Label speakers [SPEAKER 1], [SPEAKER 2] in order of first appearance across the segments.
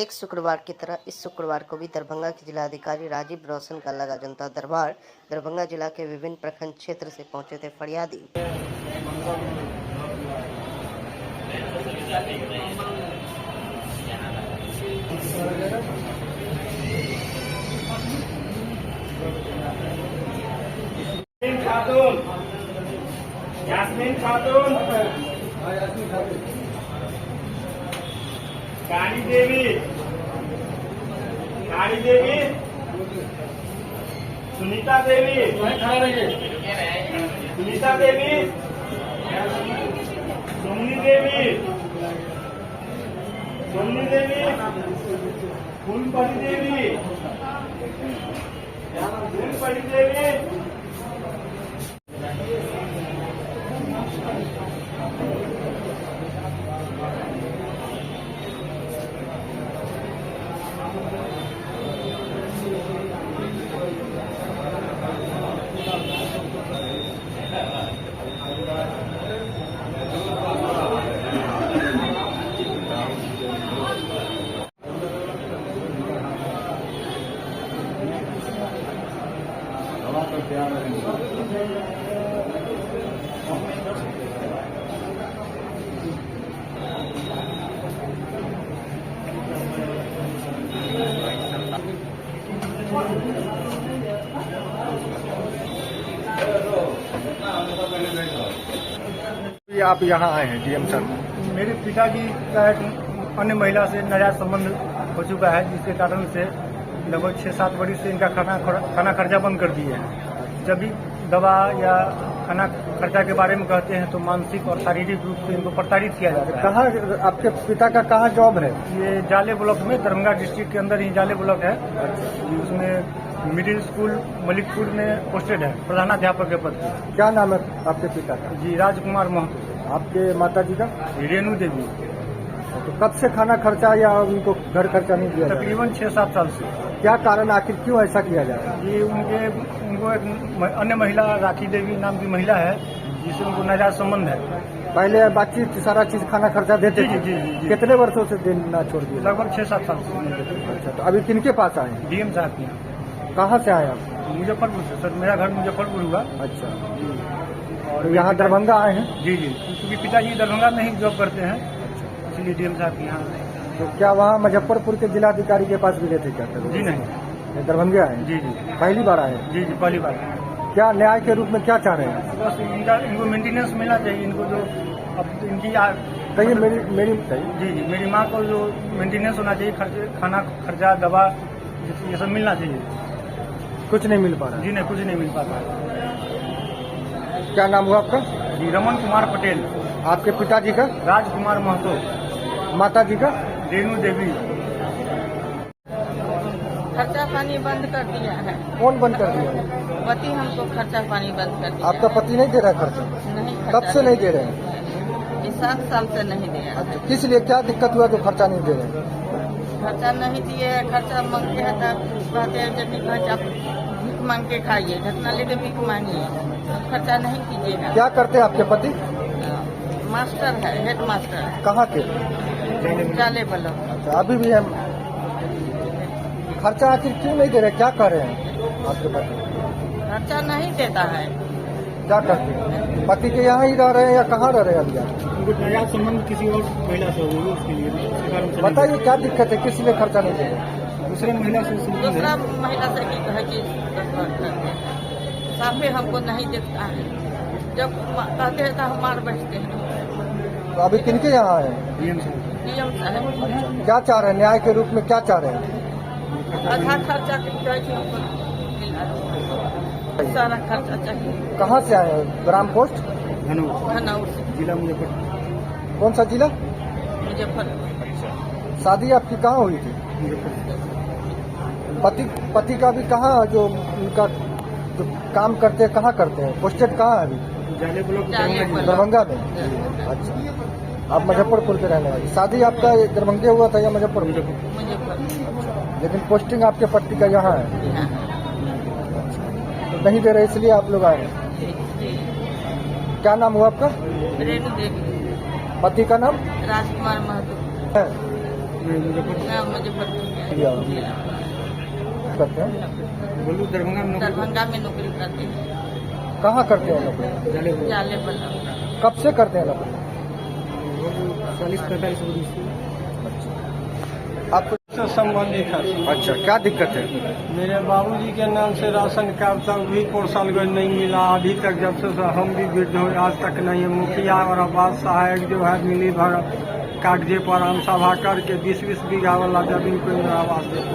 [SPEAKER 1] प्रत्येक शुक्रवार की तरह इस शुक्रवार को भी दरभंगा के जिलाधिकारी राजीव रौशन का लगा जनता दरबार। दरभंगा जिला के विभिन्न प्रखंड क्षेत्र से पहुंचे थे फरियादी।
[SPEAKER 2] यास्मीन खातून, काली देवी, सुनीता देवी, सोमनी देवी, फूलपरी देवी,
[SPEAKER 3] आप यहाँ आए हैं डीएम सर?
[SPEAKER 4] मेरे पिताजी का एक अन्य महिला से नाजायज संबंध हो चुका है, जिसके कारण से लगभग 6-7 वर्ष से इनका खाना खर्चा बंद कर दिए हैं। जब भी दवा या खाना खर्चा के बारे में कहते हैं तो मानसिक और शारीरिक रूप से इनको प्रताड़ित किया जाता है।
[SPEAKER 3] कहाँ आपके पिता का कहाँ जॉब है?
[SPEAKER 4] ये जाले ब्लॉक में, दरभंगा डिस्ट्रिक्ट के अंदर ही जाले ब्लॉक है। उसमें मिडिल स्कूल मलिकपुर में पोस्टेड है, प्रधानाध्यापक के पद पर।
[SPEAKER 3] क्या नाम है आपके पिता का?
[SPEAKER 4] जी, राजकुमार महतो।
[SPEAKER 3] आपके माता जी का?
[SPEAKER 4] रेणु देवी।
[SPEAKER 3] तो कब से खाना खर्चा या उनको घर खर्चा नहीं दिया?
[SPEAKER 4] तकरीबन 6-7 साल से।
[SPEAKER 3] क्या कारण, आखिर क्यों ऐसा किया जा रहा है?
[SPEAKER 4] ये उनको एक अन्य महिला राखी देवी नाम की महिला है, जिससे उनको नाजायज संबंध है।
[SPEAKER 3] पहले बातचीत सारा चीज खाना खर्चा देते थे?
[SPEAKER 4] जी।
[SPEAKER 3] कितने वर्षों से देना छोड़ दिया?
[SPEAKER 4] लगभग 6-7 साल से।
[SPEAKER 3] अच्छा, तो अभी किनके पास आए हैं?
[SPEAKER 4] डीएम साहब के यहाँ।
[SPEAKER 3] कहाँ से आए आप?
[SPEAKER 4] मुजफ्फरपुर से सर, मेरा घर मुजफ्फरपुर हुआ।
[SPEAKER 3] अच्छा, और यहाँ दरभंगा आए हैं?
[SPEAKER 4] जी, क्योंकि पिताजी दरभंगा में ही जॉब करते हैं, इसलिए डीएम साहब के यहाँ।
[SPEAKER 3] तो क्या वहाँ मुजफ्फरपुर के जिलाधिकारी के पास भी रहते क्या?
[SPEAKER 4] जी नहीं,
[SPEAKER 3] दरभंगा आए?
[SPEAKER 4] जी।
[SPEAKER 3] पहली बार आए?
[SPEAKER 4] जी, पहली बार।
[SPEAKER 3] क्या न्याय के रूप में क्या चाह रहे हैं?
[SPEAKER 4] बस इनको मेंटेनेंस मिलना चाहिए। इनको जो अब इनकी
[SPEAKER 3] कहिए मेरी
[SPEAKER 4] जी, मेरी माँ को जो मेंटेनेंस होना चाहिए, खाना खर्चा, दवा, ये सब मिलना चाहिए।
[SPEAKER 3] कुछ नहीं मिल पा रहा?
[SPEAKER 4] जी नहीं, कुछ नहीं मिल पाता।
[SPEAKER 3] क्या नाम हुआ आपका?
[SPEAKER 4] जी, रमन कुमार पटेल।
[SPEAKER 3] आपके पिताजी का?
[SPEAKER 4] राजकुमार महतो।
[SPEAKER 3] माता जी का?
[SPEAKER 4] रेणु देवी।
[SPEAKER 5] खर्चा पानी बंद कर दिया है।
[SPEAKER 3] कौन बंद कर दिया?
[SPEAKER 5] पति हमको खर्चा पानी बंद कर दिया।
[SPEAKER 3] आपका पति नहीं दे रहा है खर्चा?
[SPEAKER 5] नहीं,
[SPEAKER 3] कब से नहीं दे रहे हैं?
[SPEAKER 5] ये 7 साल से नहीं दिया।
[SPEAKER 3] अच्छा, किस लिए, क्या दिक्कत हुआ जो खर्चा नहीं दे रहे हैं?
[SPEAKER 5] खर्चा नहीं दिए, खर्चा मांगते हैं तब कहते हैं जब खर्चा भीख मांग के खाइए, ढकना लेके भीख मांगिए, खर्चा नहीं कीजिएगा।
[SPEAKER 3] क्या करते हैं आपके पति?
[SPEAKER 5] मास्टर है, हेड मास्टर है।
[SPEAKER 3] कहाँ के?
[SPEAKER 5] जाले ब्लॉक।
[SPEAKER 3] अच्छा, अभी भी हम खर्चा आखिर क्यों नहीं दे रहे? क्या कर रहे हैं आपके पति?
[SPEAKER 5] खर्चा नहीं देता है।
[SPEAKER 3] क्या करते हैं? पति के यहाँ ही रह रहे हैं या कहाँ रह रहे हैं अभी आप?
[SPEAKER 4] उनको नाजायज संबंध किसी और महिला से हो गई, उसके लिए
[SPEAKER 3] बताइए क्या दिक्कत है, किस लिए खर्चा नहीं दे रहे?
[SPEAKER 4] दूसरे महिला से
[SPEAKER 5] दूसरा महिला से की कहे कि साफे हमको नहीं देखता है, जब कहते हैं तो हम मार बैठते हैं।
[SPEAKER 3] तो अभी किनके यहाँ आए हैं?
[SPEAKER 4] डीएम साहब।
[SPEAKER 5] डीएम साहब।
[SPEAKER 3] क्या चाह रहे हैं, न्याय के रूप में क्या चाह रहे हैं?
[SPEAKER 5] आधा खर्चा हमको मिला, सारा खर्चा चाहिए।
[SPEAKER 3] कहाँ से आए हैं? ग्राम पोस्ट
[SPEAKER 5] धनौर से,
[SPEAKER 4] जिला मुजफ्फरपुर।
[SPEAKER 3] कौन सा जिला?
[SPEAKER 5] मुजफ्फरपुर।
[SPEAKER 3] शादी आपकी कहाँ हुई थी? पति का भी कहाँ, जो उनका जो काम करते हैं कहाँ करते हैं? पोस्टेड कहाँ है अभी?
[SPEAKER 4] जाले ब्लॉक,
[SPEAKER 3] दरभंगा में। अच्छा, आप मुजफ्फरपुर के रहने वाले। शादी आपका दरभंगे हुआ था या मुजफ्फरपुर? लेकिन पोस्टिंग आपके पति का यहाँ है, तो नहीं दे रहे इसलिए आप लोग आए। क्या नाम हुआ आपका?
[SPEAKER 5] रेणु देवी।
[SPEAKER 3] पति का नाम?
[SPEAKER 5] राजकुमार महतो।
[SPEAKER 3] है।
[SPEAKER 5] हाँ, मुजफ्फरपुर में।
[SPEAKER 3] करते हैं
[SPEAKER 4] बोलू दरभंगा में
[SPEAKER 5] दरभंगा में नौकरी करते हैं,
[SPEAKER 3] कहाँ करते हैं नौकरी?
[SPEAKER 5] जाले पर।
[SPEAKER 3] कब से करते हैं नौकरी?
[SPEAKER 4] 40-45 वर्ष से
[SPEAKER 3] आपको
[SPEAKER 4] संबंधित है।
[SPEAKER 3] अच्छा, क्या दिक्कत है?
[SPEAKER 4] मेरे बाबूजी के नाम से राशन कार्ड तक भी कोर्सालगंज नहीं मिला अभी तक, जब से हम भी वृद्ध हुए आज तक नहीं है। मुखिया और आवास सहायक जो है मिली भगत कागजे पर आम सभा करके 20-20 बीघा वाला जमीन को इंदिरा आवास देते।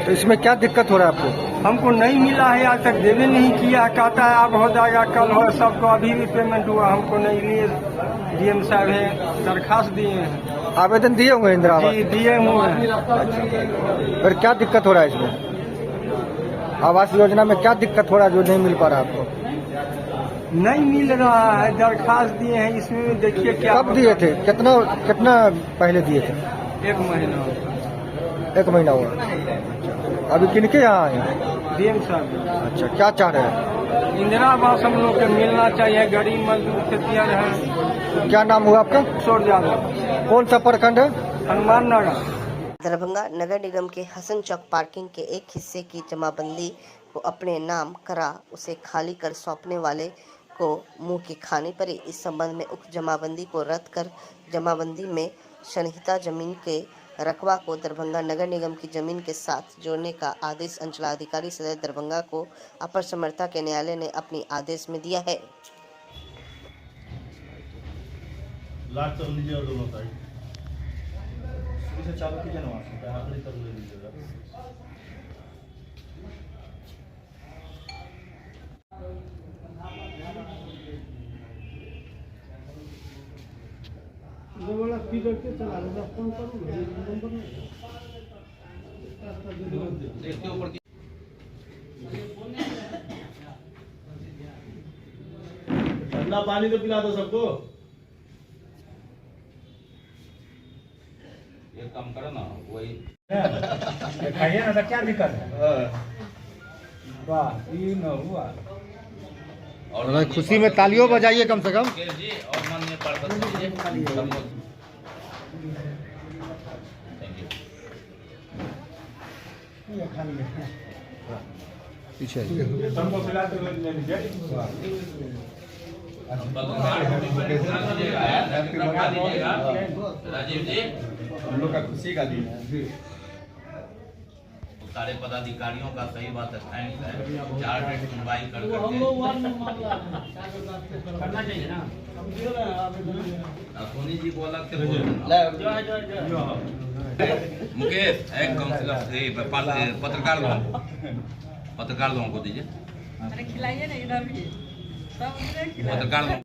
[SPEAKER 3] तो इसमें क्या दिक्कत हो रहा है आपको?
[SPEAKER 4] हमको नहीं मिला है, आज तक देवे नहीं किया। कहता है अब हो जाएगा, कल हो, सबको अभी भी पेमेंट हुआ, हमको नहीं लिए। डीएम साहब है दरखास्त दिए हैं।
[SPEAKER 3] आवेदन दिए होंगे इंदिरा आवास?
[SPEAKER 4] जी दिए हुए हैं।
[SPEAKER 3] फिर क्या दिक्कत हो रहा है इसमें? आवास योजना में क्या दिक्कत हो रहा है जो नहीं मिल पा रहा है आपको?
[SPEAKER 4] नहीं मिल रहा है, दरखास्त दिए हैं। इसमें देखिए क्या
[SPEAKER 3] कब दिए थे? कितना पहले दिए थे?
[SPEAKER 4] 1 महीना
[SPEAKER 3] 1 महीना हुआ। अभी किनके यहाँ आए हैं?
[SPEAKER 4] डीएम साहब।
[SPEAKER 3] अच्छा, क्या चाह रहे हैं?
[SPEAKER 4] इंदिरा आवास हम लोग को मिलना चाहिए, गरीब मजदूर खेतिहर है।
[SPEAKER 3] क्या नाम हुआ आपका?
[SPEAKER 4] किशोर यादव।
[SPEAKER 3] कौन सा प्रखंड है?
[SPEAKER 4] हनुमान नगर।
[SPEAKER 1] दरभंगा नगर निगम के हसन चौक पार्किंग के एक हिस्से की जमाबंदी को अपने नाम करा उसे खाली कर सौंपने वाले को मुंह की खानी पड़ी। इस संबंध में उक्त जमाबंदी को रद्द कर जमाबंदी में सन्निहित जमीन के रकबा को दरभंगा नगर निगम की जमीन के साथ जोड़ने का आदेश अंचलाधिकारी सदर दरभंगा को अपर समर्था के न्यायालय ने अपनी आदेश में दिया है।
[SPEAKER 2] लास्ट कर लीजिए और दोनों साइड इसे चालू कीजिए ना, वहाँ से आखिरी तक ले लीजिएगा। ठंडा पानी तो पिला दो सबको।
[SPEAKER 6] एक काम करो ना, वही
[SPEAKER 4] खाइए ना, तो क्या दिक्कत है? वाह, ये न हुआ।
[SPEAKER 6] और
[SPEAKER 3] खुशी में तालियों बजाइए कम से कम।
[SPEAKER 6] जी और माननीय पार्षद जी सबको थैंक यू।
[SPEAKER 3] पीछे
[SPEAKER 4] सबको खिलाते हुए ले लीजिए।
[SPEAKER 6] राजीव जी
[SPEAKER 4] हम लोग का खुशी का दिन है।
[SPEAKER 6] सारे पदाधिकारियों का सही बात है, थैंक्स है। 4 डेट सुनवाई कर करके
[SPEAKER 5] करना चाहिए ना।
[SPEAKER 6] सोनी जी को अलग से मुकेश एक काउंसिलर पत्रकार लोगों को दीजिए।
[SPEAKER 5] अरे खिलाइए ना, इधर भी सब
[SPEAKER 6] पत्रकार लोगों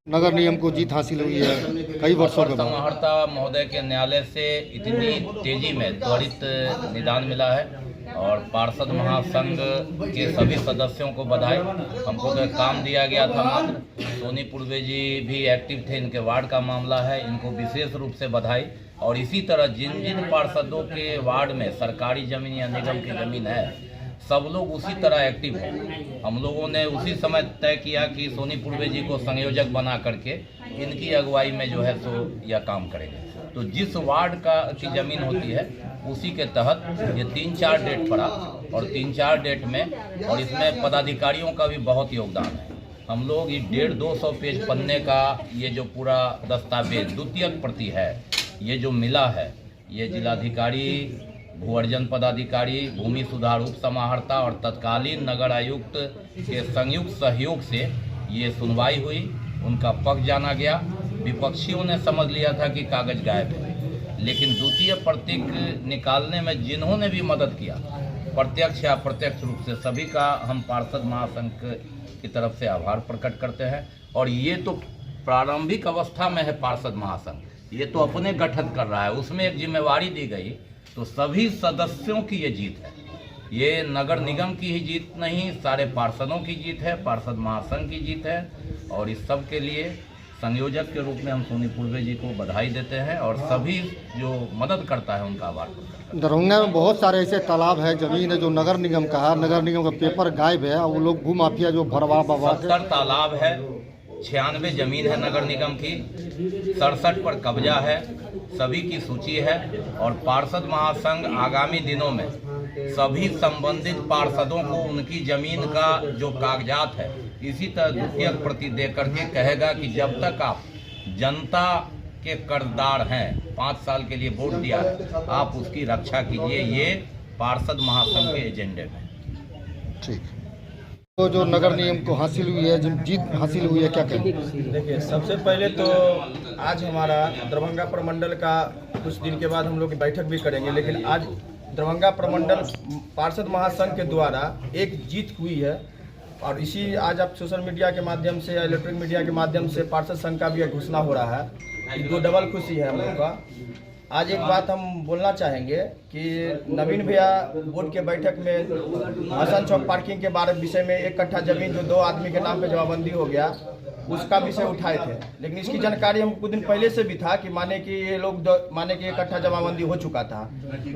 [SPEAKER 3] नगर निगम को जीत हासिल हुई है कई वर्षों के बाद।
[SPEAKER 6] समाहर्ता महोदय के न्यायालय से इतनी तेजी में त्वरित निदान मिला है और पार्षद महासंघ के सभी सदस्यों को बधाई। हमको तो काम दिया गया था मात्र, सोनी पूर्वे जी भी एक्टिव थे, इनके वार्ड का मामला है, इनको विशेष रूप से बधाई। और इसी तरह जिन जिन पार्षदों के वार्ड में सरकारी जमीन या निगम की जमीन है, सब लोग उसी तरह एक्टिव हैं। हम लोगों ने उसी समय तय किया कि सोनी पूर्वे जी को संयोजक बना करके इनकी अगुवाई में जो है सो यह काम करेंगे। तो जिस वार्ड की ज़मीन होती है उसी के तहत ये 3-4 डेट पड़ा और 3-4 डेट में, और इसमें पदाधिकारियों का भी बहुत योगदान है। हम लोग ये 150-200 पेज पन्ने का ये जो पूरा दस्तावेज द्वितीयक प्रति है, ये जो मिला है, ये जिलाधिकारी, भूअर्जन पदाधिकारी, भूमि सुधार उप समाहर्ता और तत्कालीन नगर आयुक्त के संयुक्त सहयोग से ये सुनवाई हुई, उनका पक्ष जाना गया। विपक्षियों ने समझ लिया था कि कागज गायब है, लेकिन द्वितीय प्रतीक निकालने में जिन्होंने भी मदद किया, प्रत्यक्ष या अप्रत्यक्ष रूप से, सभी का हम पार्षद महासंघ की तरफ से आभार प्रकट करते हैं। और ये तो प्रारंभिक अवस्था में है पार्षद महासंघ, ये तो अपने गठन कर रहा है, उसमें एक जिम्मेवारी दी गई, तो सभी सदस्यों की ये जीत है। ये नगर निगम की ही जीत नहीं, सारे पार्षदों की जीत है, पार्षद महासंघ की जीत है। और इस सब के लिए संयोजक के रूप में हम सोनी पूर्वे जी को बधाई देते हैं और सभी जो मदद करता है उनका आभार प्रकट करते हैं।
[SPEAKER 3] दरभंगा में बहुत सारे ऐसे तालाब है, जमीन है जो नगर निगम का है, नगर निगम का पेपर गायब है, वो लोग भूमाफिया जो भरवा बवा
[SPEAKER 6] 70 तालाब है, 96 जमीन है नगर निगम की, 67 पर कब्जा है, सभी की सूची है। और पार्षद महासंघ आगामी दिनों में सभी संबंधित पार्षदों को उनकी जमीन का जो कागजात है इसी तरह द्वितीयक प्रति दे करके कहेगा कि जब तक आप जनता के कर्जदार हैं, 5 साल के लिए वोट दिया है, आप उसकी रक्षा कीजिए। ये पार्षद महासंघ के एजेंडे में।
[SPEAKER 3] ठीक। तो जो नगर निगम को हासिल हुई है, जो जीत हासिल हुई है, क्या कहेंगे?
[SPEAKER 7] देखिए, सबसे पहले तो आज हमारा दरभंगा प्रमंडल का कुछ दिन के बाद हम लोग की बैठक भी करेंगे, लेकिन आज दरभंगा प्रमंडल पार्षद महासंघ के द्वारा एक जीत हुई है। और इसी आज आप सोशल मीडिया के माध्यम से या इलेक्ट्रॉनिक मीडिया के माध्यम से पार्षद संघ का भी एक घोषणा हो रहा है। ये 2 डबल खुशी है हम लोग का। आज एक बात हम बोलना चाहेंगे कि नवीन भैया बोर्ड के बैठक में हसन चौक पार्किंग के बारे विषय में 1 कट्ठा जमीन जो 2 आदमी के नाम पे जमाबंदी हो गया उसका विषय उठाए थे, लेकिन इसकी जानकारी हमको कुछ दिन पहले से भी था कि माने कि ये लोग माने कि 1 कट्ठा जमाबंदी हो चुका था।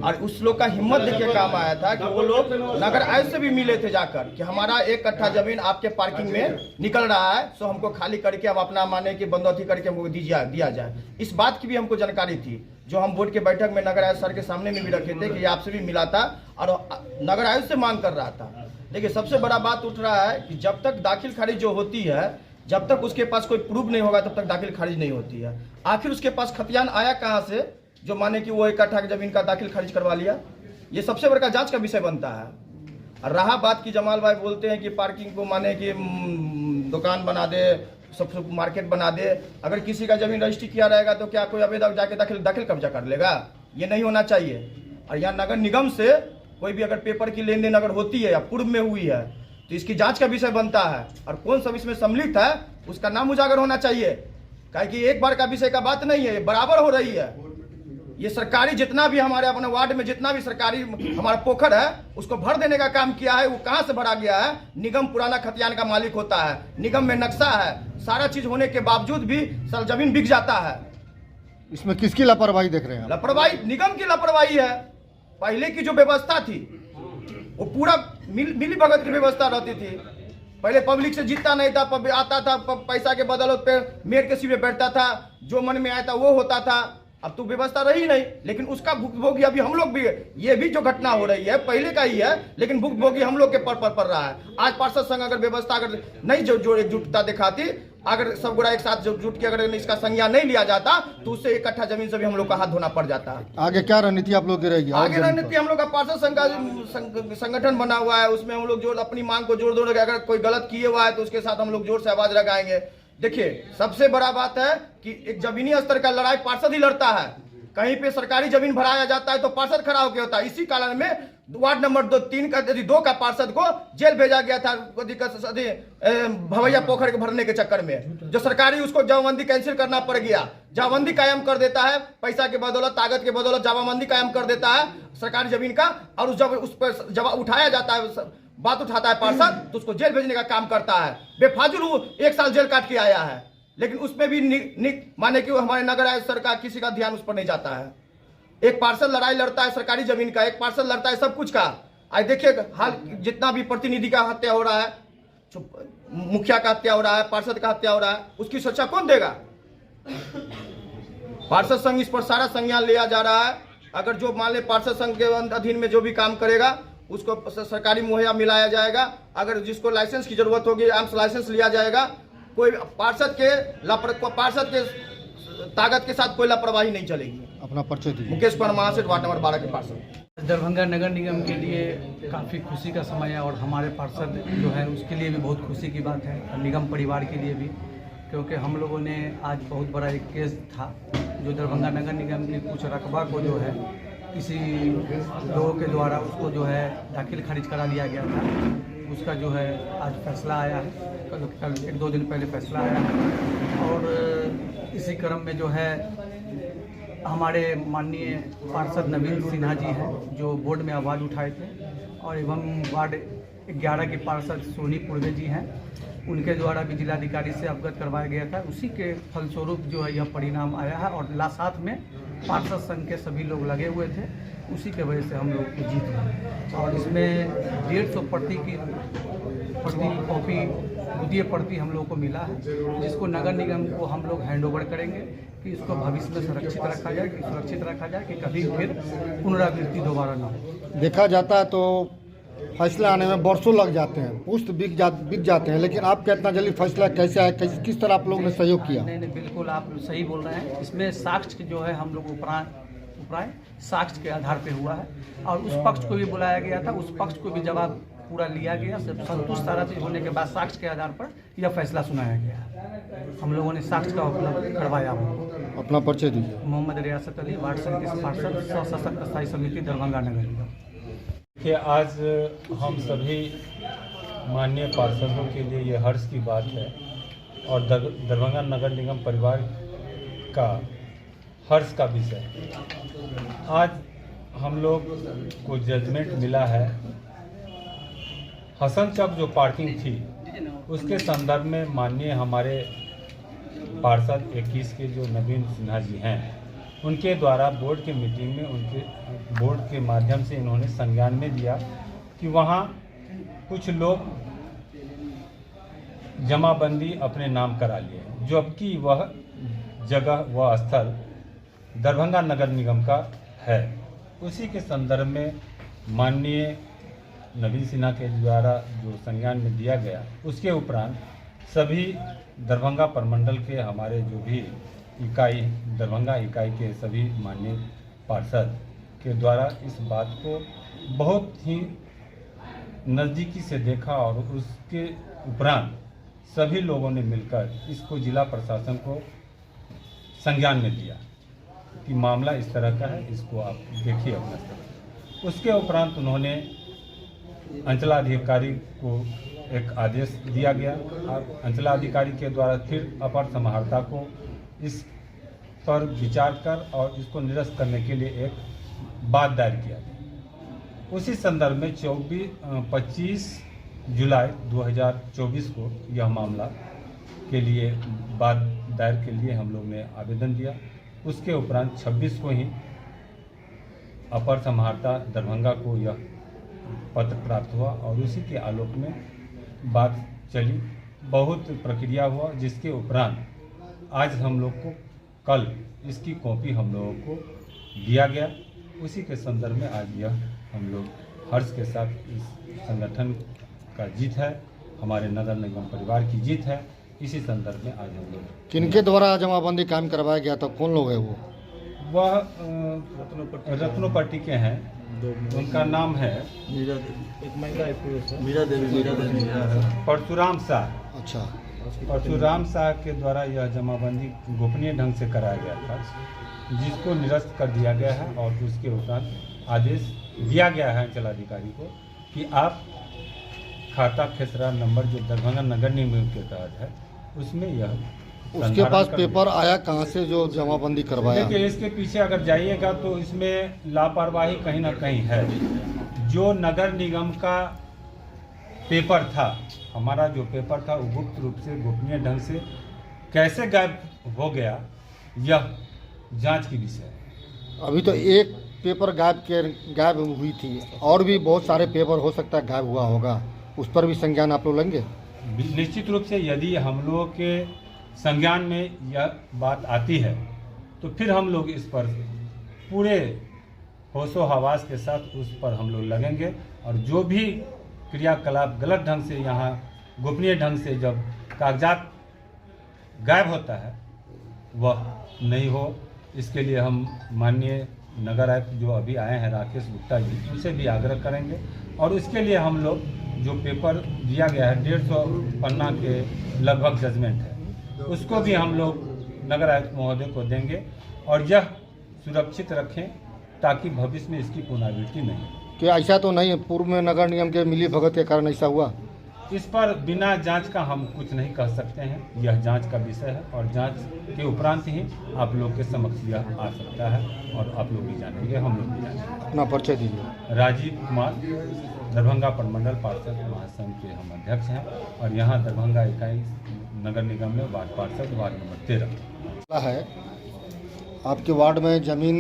[SPEAKER 7] और उस लोग का हिम्मत देख के काम आया था कि वो लोग नगर आयुक्त से भी मिले थे जाकर कि हमारा 1 कट्ठा जमीन आपके पार्किंग में निकल रहा है, सो हमको खाली करके हम अपना माने कि बंदौती करके हमको दिया जाए। इस बात की भी हमको जानकारी थी, जो हम बोर्ड के बैठक में नगर आयुक्त सर के सामने में भी रखे थे कि आपसे भी मिला था और नगर आयुक्त से मांग कर रहा था। देखिए, सबसे बड़ा बात उठ रहा है कि जब तक दाखिल खारिज जो होती है, जब तक उसके पास कोई प्रूफ नहीं होगा तब तक दाखिल खारिज नहीं होती है। आखिर उसके पास खतियान आया कहाँ से जो माने कि वो 1 कट्ठा की जमीन का दाखिल खारिज करवा लिया? ये सबसे बड़ा जांच का विषय बनता है। और रहा बात की जमाल भाई बोलते हैं कि पार्किंग को माने कि दुकान बना दे, सब मार्केट बना दे। अगर किसी का जमीन रजिस्ट्री किया रहेगा तो क्या कोई अवैध जाके दाखिल कब्जा कर लेगा? ये नहीं होना चाहिए। और यहाँ नगर निगम से कोई भी अगर पेपर की लेन देन अगर होती है या पूर्व में हुई है तो इसकी जांच का विषय बनता है और कौन सब इसमें सम्मिलित है उसका नाम उजागर होना चाहिए। काहे कि एक बार का विषय का बात नहीं है, ये बराबर हो रही है। ये सरकारी जितना भी हमारे अपने वार्ड में जितना भी सरकारी हमारा पोखर है उसको भर देने का काम किया है। वो कहाँ से भरा गया है? निगम पुराना खतियान का मालिक होता है, निगम में नक्शा है, सारा चीज होने के बावजूद भी सर जमीन बिक जाता है।
[SPEAKER 3] इसमें किसकी लापरवाही देख रहे हैं?
[SPEAKER 7] लापरवाही निगम की लापरवाही है। पहले की जो व्यवस्था थी वो पूरा मिली भगत की व्यवस्था रहती थी। पहले पब्लिक से जीतता नहीं था, आता था पैसा के बदौलत पे मेयर के सिर पे बैठता था, जो मन में आया था वो होता था। अब तो व्यवस्था रही नहीं, लेकिन उसका भुगभोगी अभी हम लोग भी, ये भी जो घटना हो रही है पहले का ही है, लेकिन भुगभोगी हम लोग के पर रहा है। आज पार्षद संघ अगर व्यवस्था अगर नहीं जो एकजुटता दिखाती, अगर सब गुड़ा एक साथ जुट के अगर इसका संज्ञान नहीं लिया जाता तो उससे 1 कट्ठा जमीन से भी हम लोग का हाथ धोना पड़ जाता।
[SPEAKER 3] आगे क्या रणनीति आप लोग की रहेगी?
[SPEAKER 7] आगे रणनीति हम लोग का पार्षद संघ का संगठन बना हुआ है, उसमें हम लोग जो अपनी मांग को जोड़ देंगे। अगर कोई गलत किए हुआ है तो उसके साथ हम लोग जोर से आवाज लगाएंगे। देखिए, सबसे बड़ा बात है कि एक जमीनी स्तर का लड़ाई पार्षद ही लड़ता है। कहीं पे सरकारी जमीन भराया जाता है तो पार्षद खड़ा होकर होता है। इसी कारण में वार्ड नंबर 2 का पार्षद को जेल भेजा गया था भवैया पोखर के भरने के चक्कर में, जो सरकारी उसको जमाबंदी कैंसिल करना पड़ गया। जमाबंदी कायम कर देता है, पैसा के बदौलत, ताकत के बदौलत जमाबंदी कायम कर देता है सरकारी जमीन का, और जब उस पर जब उठाया जाता है, बात उठाता है पार्षद, तो उसको जेल भेजने का काम करता है। बेफाजुल 1 साल जेल काट के आया है, लेकिन उसमें भी माने कि हमारे नगर आयुक्त सर का किसी का ध्यान उस पर नहीं जाता है। एक पार्षद लड़ाई लड़ता है सरकारी जमीन का, एक पार्षद लड़ता है सब कुछ का। आज देखिए हाल जितना भी प्रतिनिधि का हत्या हो रहा है, मुखिया का हत्या हो रहा है, पार्षद का हत्या हो रहा है, उसकी सुरक्षा कौन देगा? पार्षद संघ इस पर सारा संज्ञान लिया जा रहा है। अगर जो मान ले पार्षद संघ के अधीन में जो भी काम करेगा उसको सरकारी मुहैया मिलाया जाएगा। अगर जिसको लाइसेंस की जरूरत होगी आर्म्स लाइसेंस लिया जाएगा। कोई पार्षद के ताकत के साथ कोई लापरवाही नहीं चलेगी।
[SPEAKER 3] अपना परिचय दीजिए।
[SPEAKER 7] मुकेश कुमार महासेठ, वार्ड नंबर 12 के पार्षद।
[SPEAKER 8] दरभंगा नगर निगम के लिए काफ़ी खुशी का समय है और हमारे पार्षद जो है उसके लिए भी बहुत खुशी की बात है, और निगम परिवार के लिए भी, क्योंकि हम लोगों ने आज बहुत बड़ा एक केस था जो दरभंगा नगर निगम के कुछ रकबा को जो है किसी लोगों के द्वारा उसको जो है दाखिल खारिज करा लिया गया था। उसका जो है आज फैसला आया है, कल 1-2 दिन पहले फैसला आया है। और इसी क्रम में जो है हमारे माननीय पार्षद नवीन सिन्हा जी हैं जो बोर्ड में आवाज़ उठाए थे, और एवं वार्ड 11 के पार्षद सोनी पूर्वे जी हैं उनके द्वारा भी जिलाधिकारी से अवगत करवाया गया था। उसी के फलस्वरूप जो है यह परिणाम आया है और साथ में पार्षद संघ के सभी लोग लगे हुए थे, उसी के वजह से हम लोग को जीत हुई। और इसमें 150 प्रति कॉपी द्वितीय प्रति हम लोग को मिला है, जिसको नगर निगम को हम लोग हैंडओवर करेंगे कि इसको भविष्य में सुरक्षित रखा जाए कि कभी फिर पुनरावृत्ति दोबारा ना हो।
[SPEAKER 3] देखा जाता है तो फैसला आने में वर्षों लग जाते हैं, पुष्ट बिक जाते हैं, लेकिन आपका इतना जल्दी फैसला कैसे आया, किस तरह आप लोगों ने सहयोग किया?
[SPEAKER 8] नहीं, बिल्कुल आप सही बोल रहे हैं। इसमें साक्ष्य जो है हम लोग उपराय साक्ष्य के आधार पे हुआ है और उस पक्ष को भी बुलाया गया था, उस पक्ष को भी जवाब पूरा लिया गया। सब संतुष्ट सारा चीज होने के बाद साक्ष्य के आधार पर यह फैसला सुनाया गया। हम लोगों ने साक्ष्य का उपलब्ध करवाया।
[SPEAKER 3] अपना परिचय दीजिए।
[SPEAKER 8] मोहम्मद रियासत अली, वार्ड संघ पार्षद, सशक्त स्थायी समिति, दरभंगा नगर निगम।
[SPEAKER 9] कि आज हम सभी माननीय पार्षदों के लिए ये हर्ष की बात है और दरभंगा नगर निगम परिवार का हर्ष का विषय। आज हम लोग को जजमेंट मिला है हसन चौक जो पार्किंग थी उसके संदर्भ में माननीय हमारे पार्षद 21 के जो नवीन सिन्हा जी हैं उनके द्वारा बोर्ड के मीटिंग में उनके बोर्ड के माध्यम से इन्होंने संज्ञान में लिया कि वहाँ कुछ लोग जमाबंदी अपने नाम करा लिए, जबकि वह जगह वह स्थल दरभंगा नगर निगम का है। उसी के संदर्भ में माननीय नवीन सिन्हा के द्वारा जो संज्ञान में दिया गया, उसके उपरांत सभी दरभंगा प्रमंडल के हमारे जो भी इकाई दरभंगा इकाई के सभी माननीय पार्षद के द्वारा इस बात को बहुत ही नज़दीकी से देखा और उसके उपरांत सभी लोगों ने मिलकर इसको जिला प्रशासन को संज्ञान में दिया कि मामला इस तरह का है, इसको आप देखिए अपना स्तर। उसके उपरांत उन्होंने अंचलाधिकारी को एक आदेश दिया गया और अंचलाधिकारी के द्वारा फिर अपर समाहर्ता को इस पर विचार कर और इसको निरस्त करने के लिए एक बात दायर किया गया। उसी संदर्भ में 25 जुलाई 2024 को यह मामला के लिए बात दायर के लिए हम लोग ने आवेदन दिया। उसके उपरांत 26 को ही अपर समाहर्ता दरभंगा को यह पत्र प्राप्त हुआ और उसी के आलोक में बात चली, बहुत प्रक्रिया हुआ, जिसके उपरांत आज हम लोग को कल इसकी कॉपी हम लोगों को दिया गया। उसी के संदर्भ में आज यह हम लोग हर्ष के साथ इस संगठन का जीत है, हमारे नगर निगम परिवार की जीत है। इसी संदर्भ में आज हम लोग
[SPEAKER 3] किनके द्वारा जमाबंदी कायम करवाया गया था, कौन लोग है वो?
[SPEAKER 9] वह रत्नोपट्टी के हैं, उनका नाम है परशुराम शाह।
[SPEAKER 3] अच्छा,
[SPEAKER 9] परशुराम शाह के द्वारा यह जमाबंदी गोपनीय ढंग से कराया गया था, जिसको निरस्त कर दिया गया है और उसके उपरांत आदेश दिया गया है अंचलाधिकारी को कि आप खाता खेसरा नंबर जो दरभंगा नगर निगम के तहत है उसमें यह
[SPEAKER 3] उसके पास पेपर आया कहाँ से जो जमाबंदी करवाया?
[SPEAKER 9] देखिए, इसके पीछे अगर जाइएगा तो इसमें लापरवाही कहीं ना कहीं है। जो नगर निगम का पेपर था, हमारा जो पेपर था वो गुप्त रूप से गोपनीय ढंग से कैसे गायब हो गया, यह जांच की विषय है।
[SPEAKER 3] अभी तो एक पेपर गायब हुई थी, और भी बहुत सारे पेपर हो सकता है गायब हुआ होगा, उस पर भी संज्ञान आप लोग लेंगे?
[SPEAKER 9] निश्चित रूप से यदि हम लोगों के संज्ञान में यह बात आती है तो फिर हम लोग इस पर पूरे होशो हवास के साथ उस पर हम लोग लगेंगे और जो भी क्रियाकलाप गलत ढंग से यहाँ गोपनीय ढंग से जब कागजात गायब होता है वह नहीं हो, इसके लिए हम माननीय नगर आयुक्त जो अभी आए हैं राकेश गुप्ता जी, उनसे भी आग्रह करेंगे और इसके लिए हम लोग जो पेपर दिया गया है 150 पन्ना के लगभग जजमेंट है, उसको भी हम लोग नगर आयुक्त महोदय को देंगे और यह सुरक्षित रखें ताकि भविष्य में इसकी पुनरावृत्ति नहीं।
[SPEAKER 3] क्या ऐसा तो नहीं है पूर्व में नगर निगम के मिली भगत के कारण ऐसा हुआ?
[SPEAKER 9] इस पर बिना जांच का हम कुछ नहीं कह सकते हैं, यह जांच का विषय है और जांच के उपरांत ही आप लोग के समक्ष यह आ सकता है और आप लोग भी जानेंगे, हम लोग भी जानेंगे।
[SPEAKER 3] अपना परिचय दीजिए।
[SPEAKER 9] राजीव कुमार, दरभंगा प्रमंडल पार्षद महासंघ के हम अध्यक्ष हैं और यहाँ दरभंगा इकाई नगर निगम में वार्ड पार्षद वार्ड नंबर 13
[SPEAKER 3] है। आपके वार्ड में ज़मीन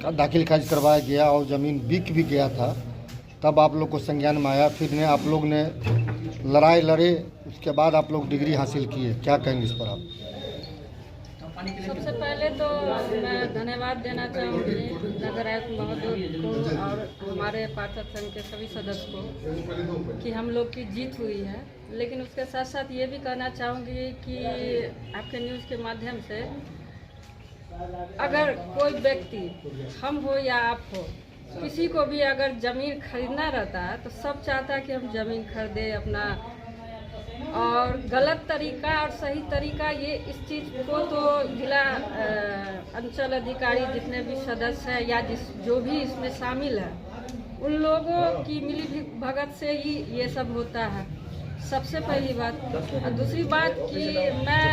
[SPEAKER 3] का दाखिल खारिज करवाया गया और ज़मीन बिक भी गया था, तब आप लोग को संज्ञान में आया, फिर ने आप लोग ने लड़ाई लड़े, उसके बाद आप लोग डिग्री हासिल किए। क्या कहेंगे इस पर आप?
[SPEAKER 10] सबसे पहले तो मैं धन्यवाद देना चाहूँगी नगर आयुक्त महोदय को और हमारे पार्षद संघ के सभी सदस्य को कि हम लोग की जीत हुई है। लेकिन उसके साथ साथ ये भी कहना चाहूँगी कि आपके न्यूज़ के माध्यम से अगर कोई व्यक्ति, हम हो या आप हो, किसी को भी अगर ज़मीन खरीदना रहता है तो सब चाहता है कि हम ज़मीन खरीदें अपना, और गलत तरीका और सही तरीका ये इस चीज़ को तो जिला अंचल अधिकारी जितने भी सदस्य हैं या जो भी इसमें शामिल है उन लोगों की मिली भगत से ही ये सब होता है। सबसे पहली बात। और दूसरी बात कि मैं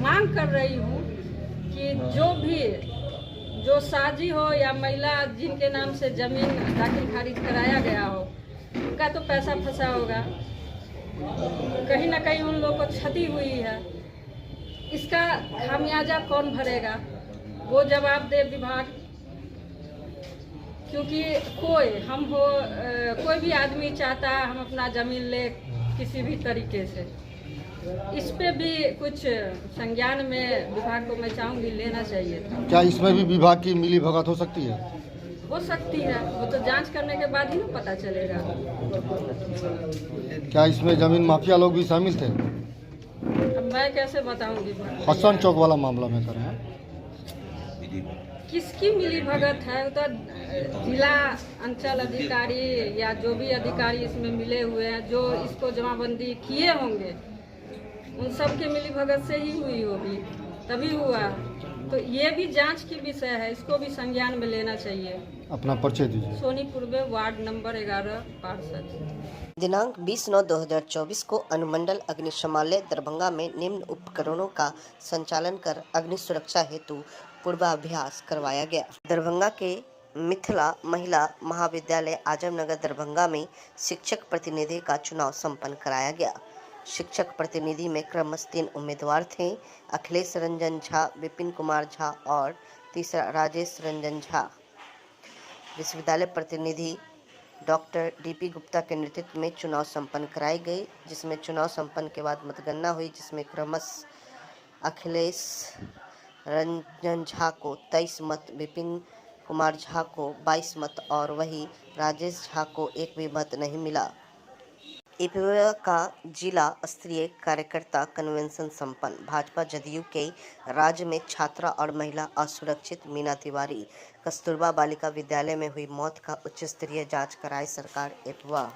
[SPEAKER 10] मांग कर रही हूँ कि जो साजी हो या महिला जिनके नाम से ज़मीन दाखिल खारिज कराया गया हो, उनका तो पैसा फंसा होगा, कहीं ना कहीं उन लोगों को क्षति हुई है, इसका खामियाजा कौन भरेगा? वो जवाब दे विभाग। क्योंकि कोई भी आदमी चाहता है हम अपना ज़मीन ले किसी भी तरीके से, इस पे भी कुछ संज्ञान में विभाग को मैं चाहूँगी लेना चाहिए था।
[SPEAKER 3] क्या इसमें भी विभाग की मिली भगत हो सकती है?
[SPEAKER 10] हो सकती है, वो तो जांच करने के बाद ही ना पता चलेगा।
[SPEAKER 3] क्या इसमें जमीन माफिया लोग भी शामिल थे?
[SPEAKER 10] अब मैं कैसे बताऊंगी?
[SPEAKER 3] हसन चौक वाला मामला में कर रहे हैं।
[SPEAKER 10] किसकी मिली भगत है? वो तो जिला अंचल अधिकारी या जो भी अधिकारी इसमें मिले हुए हैं, जो इसको जमाबंदी किए होंगे, उन सब के मिली भगत से ही हुई होगी, तभी हुआ। तो ये भी जांच की विषय है, इसको भी संज्ञान में लेना चाहिए।
[SPEAKER 3] अपना परिचय दीजिए।
[SPEAKER 10] सोनी पूर्वे वार्ड नंबर 11 पार्षद।
[SPEAKER 1] दिनांक 20/9/2024 को अनुमंडल अग्निशमालय दरभंगा में निम्न उपकरणों का संचालन कर अग्नि सुरक्षा हेतु पूर्वाभ्यास करवाया गया। दरभंगा के मिथिला महिला महाविद्यालय आजमनगर दरभंगा में शिक्षक प्रतिनिधि का चुनाव संपन्न कराया गया। शिक्षक प्रतिनिधि में क्रमश 3 उम्मीदवार थे। अखिलेश रंजन झा, विपिन कुमार झा और तीसरा राजेश रंजन झा। विश्वविद्यालय प्रतिनिधि डॉक्टर डीपी गुप्ता के नेतृत्व में चुनाव संपन्न कराई गई, जिसमें चुनाव संपन्न के बाद मतगणना हुई, जिसमें क्रमश अखिलेश रंजन झा को 23 मत, विपिन कुमार झा को 22 मत और वही राजेश झा को एक भी मत नहीं मिला। इपवा का जिला स्तरीय कार्यकर्ता कन्वेंशन संपन्न। भाजपा जदयू के राज्य में छात्रा और महिला असुरक्षित मीना तिवारी कस्तूरबा बालिका विद्यालय में हुई मौत का उच्च स्तरीय जांच कराई सरकार। इपवा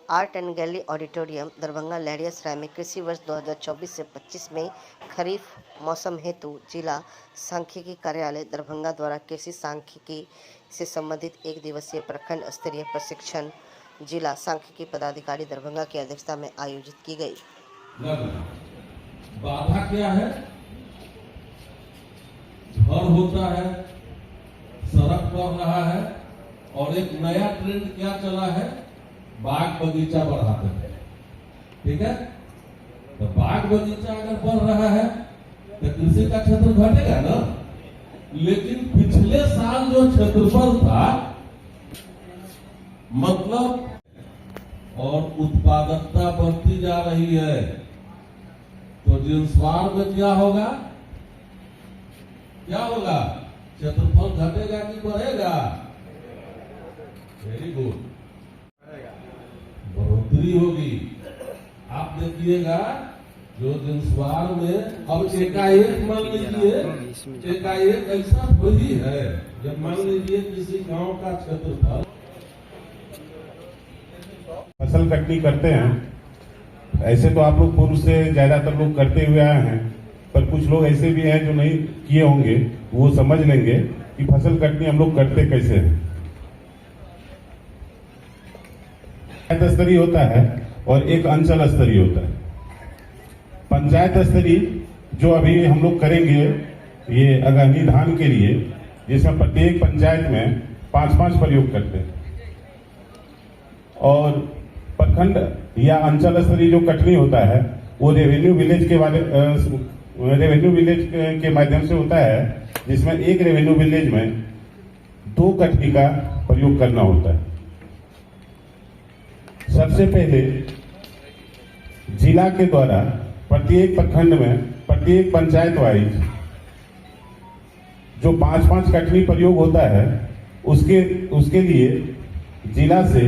[SPEAKER 1] art and gallery auditorium Darbhanga Laheriasarai में कृषि वर्ष 2024 से 25 में खरीफ मौसम हेतु जिला सांख्यिकी कार्यालय दरभंगा द्वारा कृषि सांख्यिकी से संबंधित 1 दिवसीय प्रखंड स्तरीय प्रशिक्षण जिला सांख्यिकी पदाधिकारी दरभंगा की अध्यक्षता में आयोजित की गई।
[SPEAKER 11] बाधा क्या है? झड़ होता है, सड़क बढ़ रहा है, और एक नया ट्रेंड क्या चला है? बाग बगीचा बढ़ाते हैं। ठीक है, तो बाग बगीचा अगर बढ़ रहा है तो कृषि का क्षेत्र घटेगा ना। लेकिन पिछले साल जो क्षेत्रफल था, मतलब और उत्पादकता बढ़ती जा रही है, तो जिन्सवार में क्या होगा? क्या होगा? क्षेत्रफल घटेगा कि बढ़ेगा? वेरी गुड, बढ़ोतरी होगी। आप देखिएगा जो जिन्सवार में अब एकाएक मान लीजिए, एकाएक ऐसा थोड़ी है, जब मान लीजिए किसी गांव का क्षेत्रफल
[SPEAKER 9] फसल कटनी करते हैं, ऐसे तो आप लोग पूर्व से ज्यादातर लोग करते हुए आए हैं, पर कुछ लोग ऐसे भी हैं जो नहीं किए होंगे, वो समझ लेंगे कि फसल कटनी हम लोग करते कैसे हैं। पंचायत स्तरीय होता है और एक अंचल स्तरीय होता है। पंचायत स्तरीय जो अभी हम लोग करेंगे ये आगामी धान के लिए, जिसमें प्रत्येक पंचायत में
[SPEAKER 12] 5-5 प्रयोग करते हैं। और प्रखंड या अंचल स्तरीय जो कटनी होता है वो रेवेन्यू विलेज के माध्यम से होता है, जिसमें एक रेवेन्यू विलेज में 2 कटनी का प्रयोग करना होता है। सबसे पहले जिला के द्वारा प्रत्येक प्रखंड में प्रत्येक पंचायत वाइज जो 5-5 कटनी प्रयोग होता है उसके लिए जिला से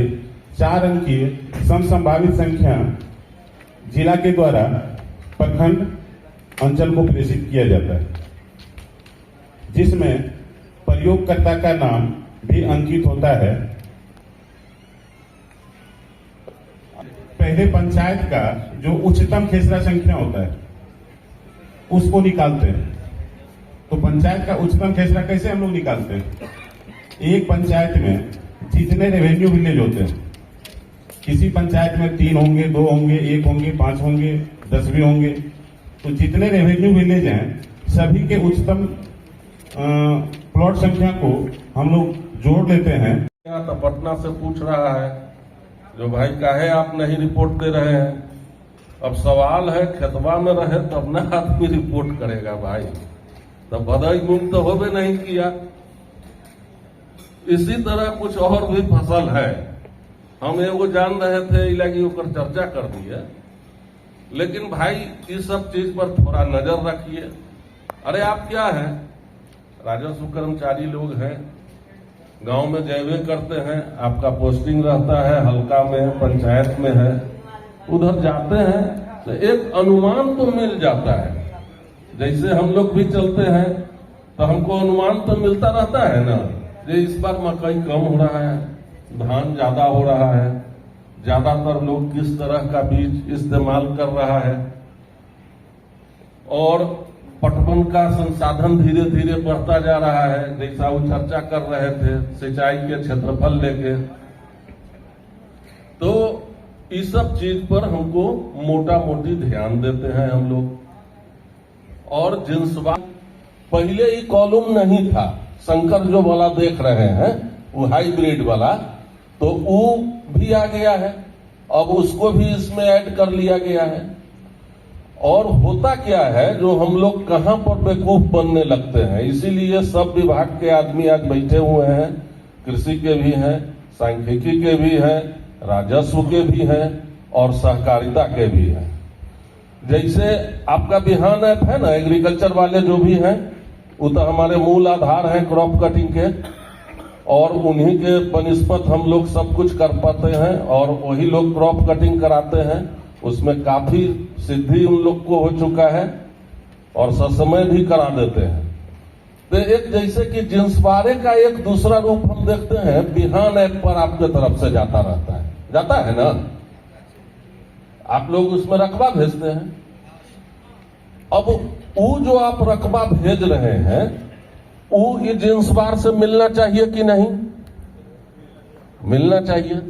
[SPEAKER 12] 4 अंकीय समसंभावित संख्या जिला के द्वारा प्रखंड अंचल को प्रेषित किया जाता है, जिसमें प्रयोगकर्ता का नाम भी अंकित होता है। पहले पंचायत का जो उच्चतम खेसरा संख्या होता है उसको निकालते हैं। तो पंचायत का उच्चतम खेसरा कैसे हम लोग निकालते हैं? एक पंचायत में जितने रेवेन्यू विलेज होते हैं, किसी पंचायत में 3 होंगे, 2 होंगे, 1 होंगे, 5 होंगे, 10 भी होंगे, तो जितने रेवेन्यू विलेज हैं सभी के उच्चतम प्लॉट संख्या को हम लोग जोड़ लेते हैं।
[SPEAKER 11] यहाँ तो पटना से पूछ रहा है जो भाई काहे आप नहीं रिपोर्ट दे रहे हैं। अब सवाल है खेतवा में रहे तब ना आदमी रिपोर्ट करेगा भाई, तब बधाई मुक्त तो होबे नहीं किया। इसी तरह कुछ और भी फसल है, हम एगो जान रहे थे इलाकी ऊपर चर्चा कर दी है, लेकिन भाई इस सब चीज पर थोड़ा नजर रखिए। अरे आप क्या है, राजस्व कर्मचारी लोग हैं, गांव में जैवे करते हैं, आपका पोस्टिंग रहता है हल्का में, पंचायत में है, उधर जाते हैं तो एक अनुमान तो मिल जाता है। जैसे हम लोग भी चलते हैं तो हमको अनुमान तो मिलता रहता है ना, जे इस बार मकई कम हो रहा है, धान ज्यादा हो रहा है, ज्यादातर लोग किस तरह का बीज इस्तेमाल कर रहा है, और पटवन का संसाधन धीरे धीरे बढ़ता जा रहा है। जैसा वो चर्चा कर रहे थे सिंचाई के क्षेत्रफल लेके, तो इस सब चीज पर हमको मोटा मोटी ध्यान देते हैं हम लोग। और जिन्सवार पहले ही कॉलम नहीं था, संकर जो वाला देख रहे हैं वो हाइब्रिड वाला, तो वो भी आ गया है, अब उसको भी इसमें ऐड कर लिया गया है। और होता क्या है, जो हम लोग कहां पर बेवकूफ बनने लगते हैं, इसीलिए सब विभाग के आदमी आज बैठे हुए हैं, कृषि के भी हैं, सांख्यिकी के भी हैं, राजस्व के भी हैं और सहकारिता के भी हैं। जैसे आपका बिहान ऐप है ना, एग्रीकल्चर वाले जो भी हैं वो तो हमारे मूल आधार हैं क्रॉप कटिंग के, और उन्हीं के बनिस्पत हम लोग सब कुछ कर पाते हैं, और वही लोग क्रॉप कटिंग कराते हैं। उसमें काफी सिद्धि उन लोग को हो चुका है और ससमय भी करा देते हैं। तो एक जैसे कि जिन्सवारे का एक दूसरा रूप हम देखते हैं, बिहान ऐप पर आपके तरफ से जाता रहता है, जाता है ना, आप लोग उसमें रकबा भेजते हैं। अब वो जो आप रकबा भेज रहे हैं वो ये जिन्सवार से मिलना चाहिए कि नहीं? मिलना चाहिए।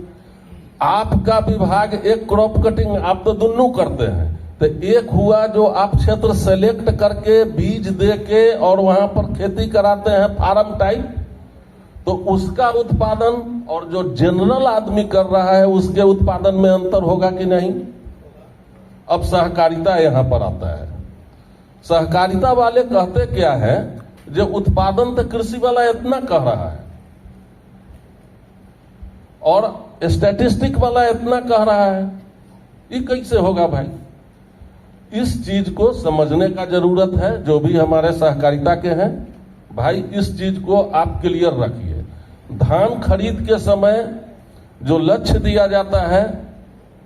[SPEAKER 11] आपका विभाग एक क्रॉप कटिंग आप तो दोनों करते हैं, तो एक हुआ जो आप क्षेत्र सेलेक्ट करके बीज दे के और वहां पर खेती कराते हैं फार्म टाइप, तो उसका उत्पादन और जो जनरल आदमी कर रहा है उसके उत्पादन में अंतर होगा कि नहीं? अब सहकारिता यहां पर आता है। सहकारिता वाले कहते क्या है, जो उत्पादन तो कृषि वाला इतना कह रहा है और स्टैटिस्टिक वाला इतना कह रहा है, ये कैसे होगा भाई? इस चीज को समझने का जरूरत है। जो भी हमारे सहकारिता के हैं भाई, इस चीज को आप क्लियर रखिए। धान खरीद के समय जो लक्ष्य दिया जाता है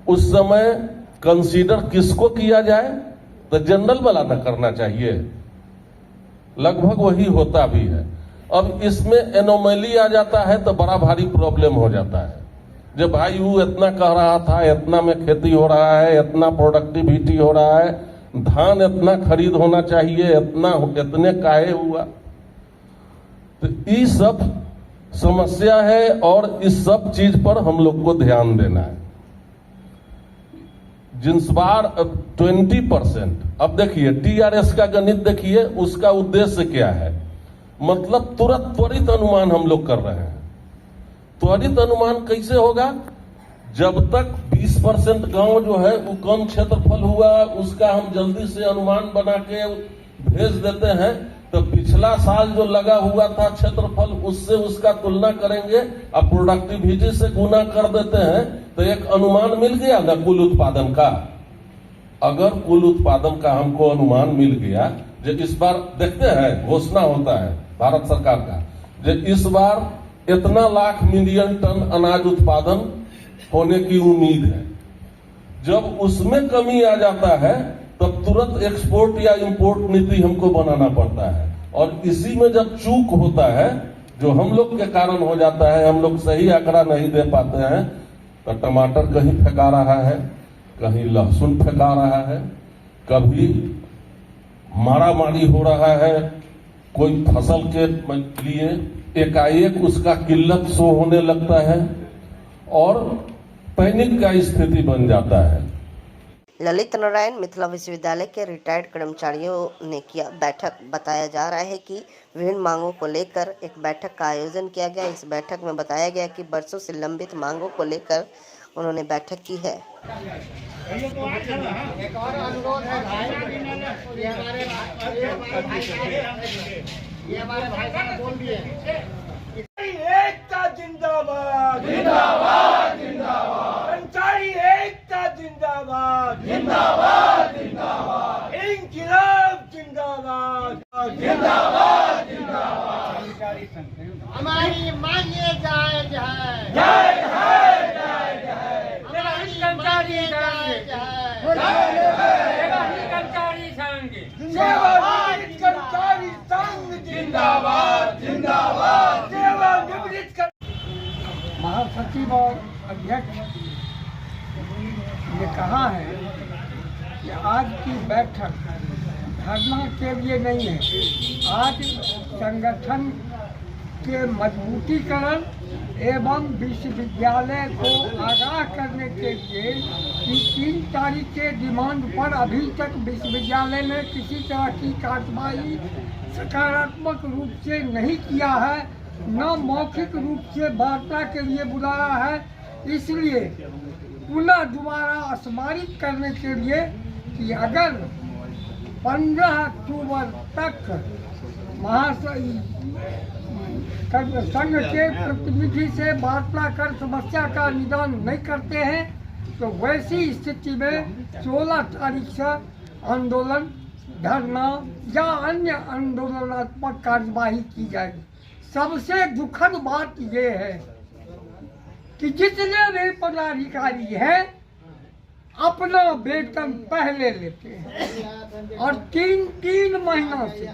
[SPEAKER 11] उस समय कंसीडर किसको किया जाए? तो जनरल वाला न करना चाहिए, लगभग वही होता भी है। अब इसमें एनोमली आ जाता है तो बड़ा भारी प्रॉब्लम हो जाता है। जब भाई वो इतना कह रहा था, इतना में खेती हो रहा है, इतना प्रोडक्टिविटी हो रहा है, धान इतना खरीद होना चाहिए, इतने काहे हुआ? तो ये सब समस्या है और इस सब चीज पर हम लोग को ध्यान देना है। जिन्सवार 20%, अब देखिए टीआरएस का गणित देखिए, उसका उद्देश्य क्या है? मतलब तुरंत त्वरित अनुमान हम लोग कर रहे हैं। त्वरित अनुमान कैसे होगा? जब तक 20% गांव जो है वो कम क्षेत्रफल हुआ, उसका हम जल्दी से अनुमान बना के भेज देते हैं, तो पिछला साल जो लगा हुआ था क्षेत्रफल, उससे उसका तुलना करेंगे और प्रोडक्टिविटी से गुना कर देते हैं, तो एक अनुमान मिल गया ना कुल उत्पादन का। अगर कुल उत्पादन का हमको अनुमान मिल गया, जो इस बार देखते हैं घोषणा होता है भारत सरकार का, जो इस बार इतना लाख मिलियन टन अनाज उत्पादन होने की उम्मीद है। जब उसमें कमी आ जाता है तब तुरंत एक्सपोर्ट या इंपोर्ट नीति हमको बनाना पड़ता है, और इसी में जब चूक होता है, जो हम लोग के कारण हो जाता है, हम लोग सही आंकड़ा नहीं दे पाते हैं, तो टमाटर कहीं फेंका रहा है, कहीं लहसुन फेंका रहा है, कभी मारामारी हो रहा है कोई फसल के लिए, एकाएक उसका किल्लत शो होने लगता है और पैनिक का स्थिति बन जाता है।
[SPEAKER 1] ललित नारायण मिथिला विश्वविद्यालय के रिटायर्ड कर्मचारियों ने किया बैठक। बताया जा रहा है कि विभिन्न मांगों को लेकर एक बैठक का आयोजन किया गया। इस बैठक में बताया गया कि बरसों से लंबित मांगों को लेकर उन्होंने बैठक की है।
[SPEAKER 13] एक और अनुरोध है भाई, ये हमारे भाई साहब बोल दिए, एकता जिंदाबाद जिंदाबाद जिंदाबाद, कर्मचारी एकता जिंदाबाद जिंदाबाद जिंदाबाद, इंकलाब जिंदाबाद जिंदाबाद जिंदाबाद, हमारी मांगे जायज है, जय है जय है, हमारी कर्मचारी जायज है, कर्मचारी संघ सेवानिवृत्त कर्मचारी संघ जिंदाबाद जिंदाबाद, सेवानिवृत्त
[SPEAKER 4] महासचिव और अध्यक्ष ने कहा है कि आज की बैठक धरना के लिए नहीं है, आज संगठन के मजबूतीकरण एवं विश्वविद्यालय को आगाह करने के लिए कि 3 तारीख के डिमांड पर अभी तक विश्वविद्यालय ने किसी तरह की कार्रवाई सकारात्मक रूप से नहीं किया है, न मौखिक रूप से वार्ता के लिए बुलाया है। इसलिए पुनः दोबारा स्मारित करने के लिए कि अगर 15 अक्टूबर तक संघ के प्रतिनिधि से वार्ता कर समस्या का निदान नहीं करते हैं, तो वैसी स्थिति में 16 तारीख से आंदोलन, धरना या अन्य आंदोलनात्मक कार्यवाही की जाएगी। सबसे दुखद बात यह है कि जितने भी पदाधिकारी हैं अपना वेतन पहले लेते हैं और 3 महीनों से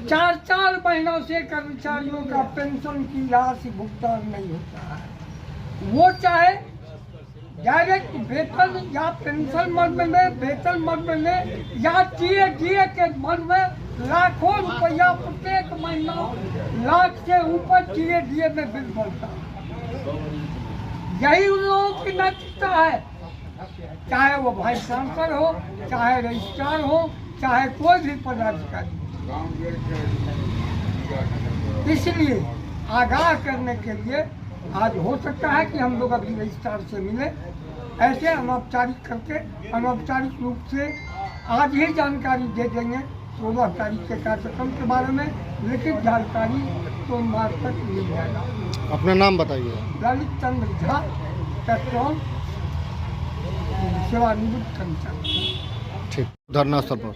[SPEAKER 4] 4 महीनों से कर्मचारियों का पेंशन की राशि भुगतान नहीं होता है। वो चाहे डायरेक्ट वेतन या पेंशन मद में, वेतन मद में या टीए के मद में लाखों रुपया प्रत्येक महीना, लाख से ऊपर टीए में बिल बनता है। यही उन लोगों की नैतिकता है, चाहे वो वाइस चांसलर हो, चाहे रजिस्ट्रार हो, चाहे कोई भी पदाधिकारी। इसलिए आगाह करने के लिए आज हो सकता है कि हम लोग अभी रजिस्ट्रार से मिले, ऐसे अनौपचारिक करके अनौपचारिक रूप से आज ही जानकारी दे देंगे 16 तारीख के कार्यक्रम के बारे में, लेकिन जानकारी सोमवार तक मिल जाएगा।
[SPEAKER 3] अपना नाम बताइए।
[SPEAKER 4] ललित चंद्र झा, पेट्रोल सेवानिवृत्त कर्मचारी।
[SPEAKER 3] ठीक, धरना स्थल पर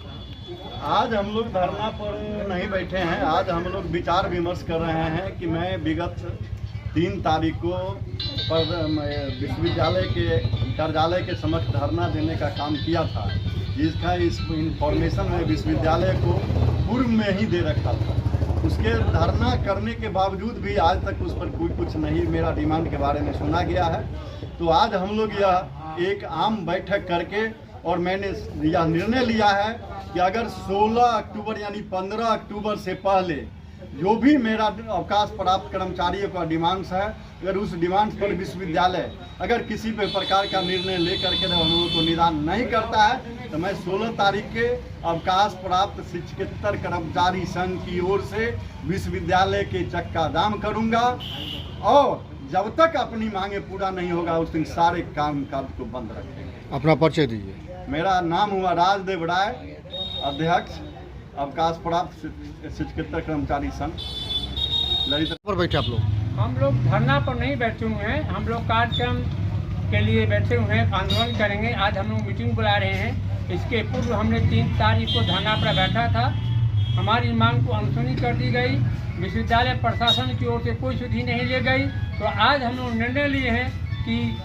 [SPEAKER 2] आज हम लोग धरना पर नहीं बैठे हैं। आज हम लोग विचार विमर्श कर रहे हैं कि मैं विगत 3 तारीख को विश्वविद्यालय के कार्यालय के समक्ष धरना देने का काम किया था, जिसका इस इंफॉर्मेशन में विश्वविद्यालय को पूर्व में ही दे रखा था। उसके धरना करने के बावजूद भी आज तक उस पर कोई कुछ नहीं मेरा डिमांड के बारे में सुना गया है। तो आज हम लोग यह एक आम बैठक करके और मैंने यह निर्णय लिया है कि अगर 16 अक्टूबर यानी 15 अक्टूबर से पहले जो भी मेरा अवकाश प्राप्त कर्मचारियों का डिमांड्स है, अगर उस डिमांड्स पर विश्वविद्यालय अगर किसी भी प्रकार का निर्णय ले करके हम लोगों को निदान नहीं करता है, तो मैं 16 तारीख के अवकाश प्राप्त शिक्षकेतर कर्मचारी संघ की ओर से विश्वविद्यालय के चक्का जाम करूंगा और जब तक अपनी मांगे पूरा नहीं होगा उस दिन सारे काम काज को बंद रखेंगे।
[SPEAKER 3] अपना परिचय दीजिए।
[SPEAKER 2] मेरा नाम हुआ राजदेव राय, अध्यक्ष अवकाश प्राप्त शिक्षकेतर कर्मचारी संघ ललित।
[SPEAKER 3] पर बैठे आप लोग?
[SPEAKER 14] हम लोग धरना पर नहीं बैठे हुए हैं, हम लोग कार्यक्रम के लिए बैठे हुए हैं, आंदोलन करेंगे। आज हम लोग मीटिंग बुला रहे हैं। इसके पूर्व हमने 3 तारीख को धरना पर बैठा था। हमारी मांग को अनसुनी कर दी गई। विश्वविद्यालय प्रशासन की ओर से कोई सुधि नहीं ली गई। तो आज हम लोग निर्णय लिए हैं कि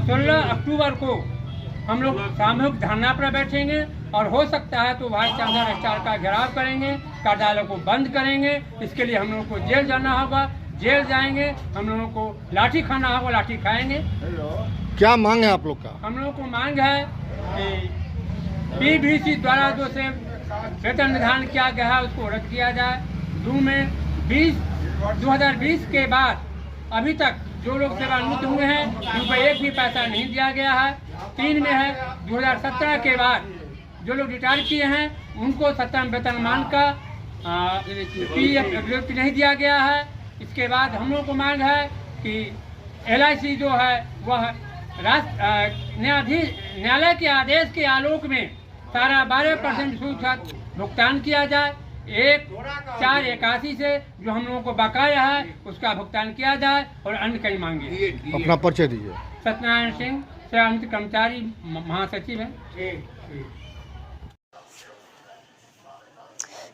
[SPEAKER 14] 16 अक्टूबर को हम लोग सामूहिक धरना पर बैठेंगे और हो सकता है तो वाइस चांसलर स्टार का घेराव करेंगे, कार्यालय को बंद करेंगे। इसके लिए हम लोगों को जेल जाना होगा, जेल जाएंगे। हम लोगों को लाठी खाना होगा, लाठी खाएंगे।
[SPEAKER 3] क्या मांग है आप लोग का?
[SPEAKER 14] हम लोगों को मांग है कि पीबीसी द्वारा जो से वेतन निर्धारण किया गया है उसको रद्द किया जाए। 2020 के बाद अभी तक जो लोग सेवानिवृत्त हुए हैं उनको एक भी पैसा नहीं दिया गया है। 3 में है 2017 के बाद जो लोग रिटायर किए हैं उनको 70 वेतनमान का PF नहीं दिया गया है। इसके बाद हम लोग को मांग है कि LIC जो है वह न्यायालय के आदेश के आलोक में सारा 12% सूद भुगतान किया जाए। 1/4/81 से जो हम लोगों को बकाया है उसका भुगतान किया जाए और अन्य कई मांगे।
[SPEAKER 3] अपना परिचय दीजिए।
[SPEAKER 14] सत्यनारायण सिंह, सेवानिवृत्त कर्मचारी महासचिव है।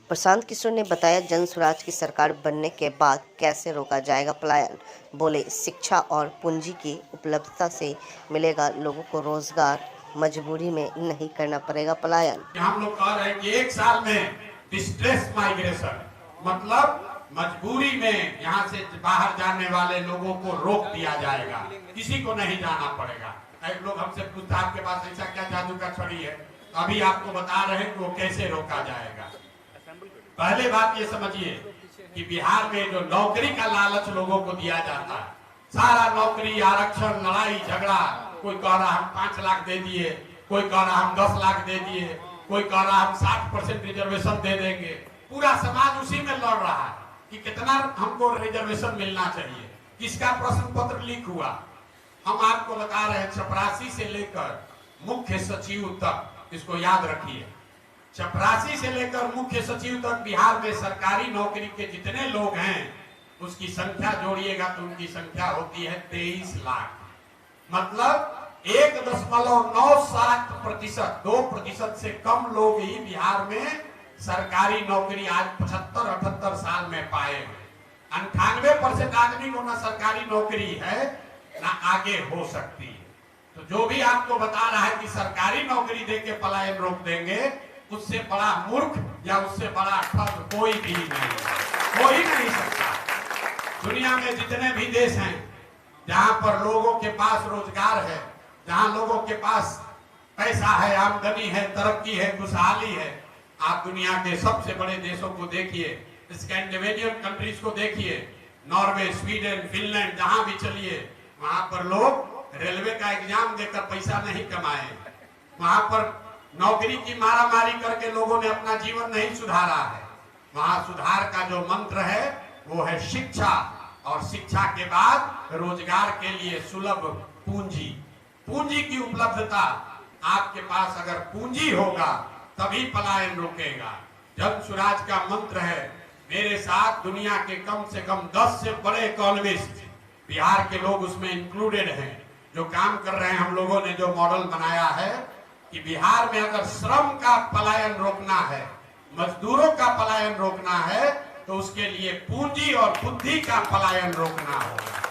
[SPEAKER 1] प्रशांत किशोर ने बताया जन स्वराज की सरकार बनने के बाद कैसे रोका जाएगा पलायन। बोले शिक्षा और पूंजी की उपलब्धता से मिलेगा लोगों को रोजगार, मजबूरी में नहीं करना पड़ेगा पलायन।
[SPEAKER 15] हम लोग कह रहे हैं कि 1 साल में डिस्ट्रेस माइग्रेशन मतलब मजबूरी में यहाँ से बाहर जाने वाले लोगों को रोक दिया जाएगा, किसी को नहीं जाना पड़ेगा। एक लोग हमसे पूछता आपके पास ऐसा क्या जादू का छड़ी है, अभी आपको बता रहे हैं कि वो कैसे रोका जाएगा। पहले बात ये समझिए कि बिहार में जो नौकरी का लालच लोगों को दिया जाता है, सारा नौकरी आरक्षण लड़ाई झगड़ा, कोई कह रहा हम 5 लाख दे दिए, कोई कह रहा हम 10 लाख दे दिए, कोई कह रहा हम 60% रिजर्वेशन दे देंगे। पूरा समाज उसी में लड़ रहा है कि कितना हमको रिजर्वेशन मिलना चाहिए। किसका प्रश्न पत्र लीक हुआ हम आपको बता रहे हैं। चपरासी से लेकर मुख्य सचिव तक, इसको याद रखिए, चपरासी से लेकर मुख्य सचिव तक बिहार में सरकारी नौकरी के जितने लोग हैं उसकी संख्या जोड़िएगा तो उनकी संख्या होती है 23 लाख। मतलब 1.97% 2% से कम लोग ही बिहार में सरकारी नौकरी आज 75-78 साल में पाए हैं। 98% आदमी को ना सरकारी नौकरी है ना आगे हो सकती है। तो जो भी आपको बता रहा है कि सरकारी नौकरी देके पलायन रोक देंगे, उससे बड़ा मूर्ख या उससे बड़ा ठग कोई भी नहीं, कोई नहीं सकता। दुनिया में जितने भी देश हैं जहां पर लोगों के पास रोजगार है, जहां लोगों के पास पैसा है, आमदनी है, तरक्की है, खुशहाली है, आप दुनिया के सबसे बड़े देशों को देखिए, स्कैंडिनेवियन कंट्रीज को देखिए, नॉर्वे, स्वीडन, फिनलैंड, जहां भी चलिए वहां पर लोग रेलवे का एग्जाम देकर पैसा नहीं कमाए। वहां पर नौकरी की मारामारी करके लोगों ने अपना जीवन नहीं सुधारा है। वहां सुधार का जो मंत्र है वो है शिक्षा, और शिक्षा के बाद रोजगार के लिए सुलभ पूंजी। पूंजी की उपलब्धता, आपके पास अगर पूंजी होगा तभी पलायन रुकेगा। जन स्वराज का मंत्र है, मेरे साथ दुनिया के कम से कम 10 से बड़े इकोनॉमिस्ट, बिहार के लोग उसमें इंक्लूडेड हैं, जो काम कर रहे हैं। हम लोगों ने जो मॉडल बनाया है कि बिहार में अगर श्रम का पलायन रोकना है, मजदूरों का पलायन रोकना है, तो उसके लिए पूंजी और बुद्धि का पलायन रोकना होगा।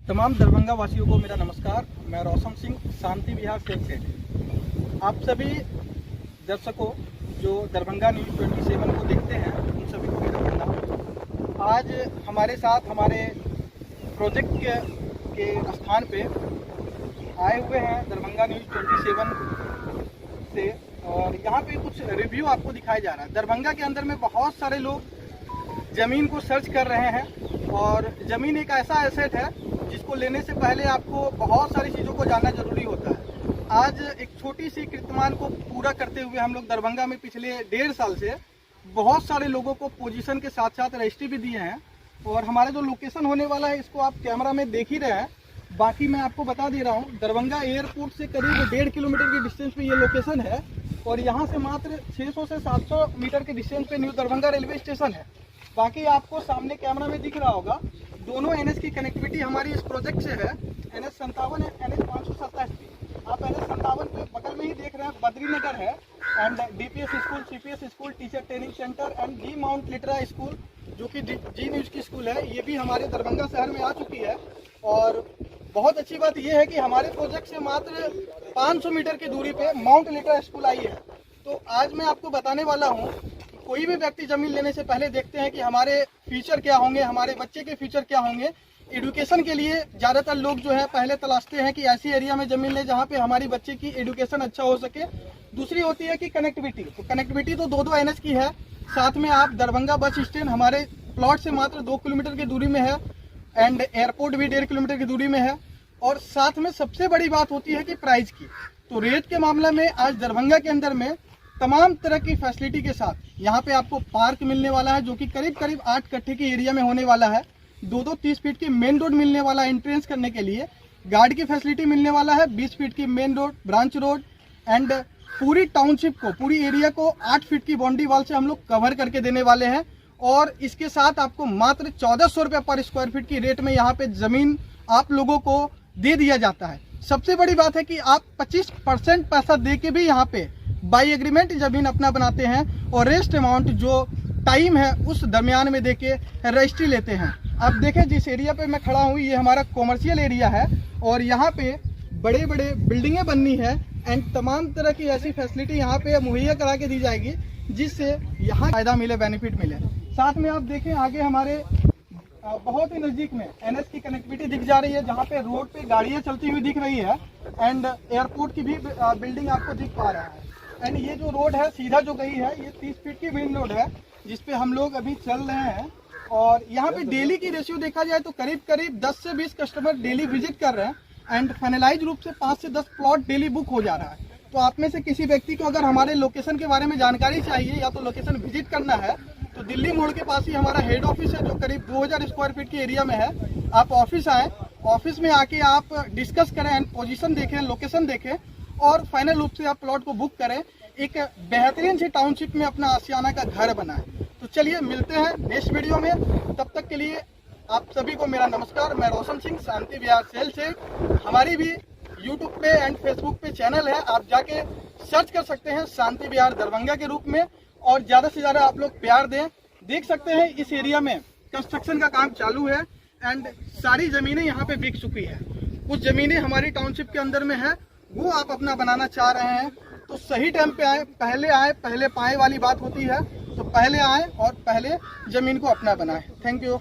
[SPEAKER 3] तमाम दरभंगा वासियों को मेरा नमस्कार। मैं रोशन सिंह, शांति विहार से। आप सभी दर्शकों जो दरभंगा न्यूज़ 27 को देखते हैं उन सभी को मेरा प्रणाम। आज हमारे साथ हमारे प्रोजेक्ट के स्थान पे आए हुए हैं दरभंगा न्यूज़ 27 से, और यहाँ पे कुछ रिव्यू आपको दिखाया जा रहा है। दरभंगा के अंदर में बहुत सारे लोग ज़मीन को सर्च कर रहे हैं, और ज़मीन एक ऐसा एसेट है जिसको लेने से पहले आपको बहुत सारी चीज़ों को जानना जरूरी होता है। आज एक छोटी सी कीर्तिमान को पूरा करते हुए हम लोग दरभंगा में पिछले 1.5 साल से बहुत सारे लोगों को पोजीशन के साथ साथ रजिस्ट्री भी दिए हैं, और हमारा जो लोकेशन होने वाला है इसको आप कैमरा में देख ही रहे हैं। बाकी मैं आपको बता दे रहा हूँ, दरभंगा एयरपोर्ट से करीब 1.5 किलोमीटर की डिस्टेंस पे ये लोकेशन है, और यहाँ से मात्र 600 से 700 मीटर के डिस्टेंस पे न्यू दरभंगा रेलवे स्टेशन है। बाकी आपको सामने कैमरा में दिख रहा होगा, दोनों NH की कनेक्टिविटी हमारी इस प्रोजेक्ट से है। NH 57 है, NH 527। आप NH 57 के बगल में ही देख रहे हैं बद्रीनगर है, and DPS school, CPS school, teacher training centre and Zee Mount Litera school जो कि जी न्यूज़ की स्कूल है, ये भी हमारे दरभंगा शहर में आ चुकी है। और बहुत अच्छी बात यह है कि हमारे प्रोजेक्ट से मात्र 500 मीटर की दूरी पे माउंट लिटरा स्कूल आई है। तो आज मैं आपको बताने वाला हूँ, कोई भी व्यक्ति जमीन लेने से पहले देखते हैं कि हमारे फ्यूचर क्या होंगे, हमारे बच्चे के फ्यूचर क्या होंगे। एजुकेशन के लिए ज़्यादातर लोग जो है पहले तलाशते हैं कि ऐसी एरिया में ज़मीन ले जहाँ पे हमारी बच्चे की एजुकेशन अच्छा हो सके। दूसरी होती है कि कनेक्टिविटी। तो कनेक्टिविटी तो 2 NH की है, साथ में आप दरभंगा बस स्टैंड हमारे प्लॉट से मात्र 2 किलोमीटर की दूरी में है, एंड एयरपोर्ट भी 1.5 किलोमीटर की दूरी में है। और साथ में सबसे बड़ी बात होती है कि प्राइस की। तो रेट के मामले में आज दरभंगा के अंदर में तमाम तरह की फैसिलिटी के साथ यहाँ पे आपको पार्क मिलने वाला है, जो कि करीब 8 कट्ठे की एरिया में होने वाला है। 2-2 30 फीट की मेन रोड मिलने वाला है एंट्रेंस करने के लिए। गार्ड की फैसिलिटी मिलने वाला है, 20 फीट की main road, branch road, and पूरी टाउनशिप को, पूरी एरिया को 8 फीट की बाउंड्री वॉल से हम लोग कवर करके देने वाले हैं। और इसके साथ आपको मात्र 1400 रुपये पर स्क्वायर फीट की रेट में यहाँ पे जमीन आप लोगों को दे दिया जाता है। सबसे बड़ी बात है कि आप 25% पैसा दे के भी यहाँ पे बाई एग्रीमेंट जमीन अपना बनाते हैं, और रेस्ट अमाउंट जो टाइम है उस दरमियान में दे के रजिस्ट्री लेते हैं। आप देखें जिस एरिया पे मैं खड़ा हूँ, ये हमारा कॉमर्शियल एरिया है, और यहाँ पे बड़े बड़े बिल्डिंगें बननी है, एंड तमाम तरह की ऐसी फैसिलिटी यहाँ पे मुहैया करा के दी जाएगी जिससे यहाँ फायदा मिले, बेनिफिट मिले। साथ में आप देखें आगे हमारे बहुत ही नज़दीक में NH की कनेक्टिविटी दिख जा रही है, जहाँ पे रोड पे गाड़ियाँ चलती हुई दिख रही है, एंड एयरपोर्ट की भी बिल्डिंग आपको दिख पा रहा है। एंड ये जो रोड है सीधा जो गई है, ये 30 फीट की मेन रोड है जिसपे हम लोग अभी चल रहे हैं। और यहाँ पे डेली की रेशियो देखा जाए तो करीब 10 से 20 कस्टमर डेली विजिट कर रहे हैं, एंड फाइनलाइज रूप से 5 से 10 प्लॉट डेली बुक हो जा रहा है। तो आप में से किसी व्यक्ति को अगर हमारे लोकेशन के बारे में जानकारी चाहिए या तो लोकेशन विजिट करना है, तो दिल्ली मोड़ के पास ही हमारा हेड ऑफिस है जो करीब 2000 स्क्वायर फीट की एरिया में है। आप ऑफिस आए, ऑफिस में आके आप डिस्कस करें, एंड पोजीशन देखें, लोकेशन देखें, और फाइनल रूप से आप प्लॉट को बुक करें, एक बेहतरीन सी टाउनशिप में अपना आशियाना का घर बनाएं। तो चलिए मिलते हैं नेक्स्ट वीडियो में, तब तक के लिए आप सभी को मेरा नमस्कार। मैं रोशन सिंह, शांति विहार सेल से। हमारी भी यूट्यूब पे एंड फेसबुक पे चैनल है, आप जाके सर्च कर सकते हैं शांति विहार दरभंगा के रूप में, और ज़्यादा से ज़्यादा आप लोग प्यार दें। देख सकते हैं इस एरिया में कंस्ट्रक्शन का काम चालू है, एंड सारी ज़मीनें यहाँ पे बिक चुकी है। कुछ ज़मीनें हमारी टाउनशिप के अंदर में है, वो आप अपना बनाना चाह रहे हैं तो सही टाइम पे आए, पहले पाए वाली बात होती है। तो पहले आए और पहले ज़मीन को अपना बनाएं। Thank you.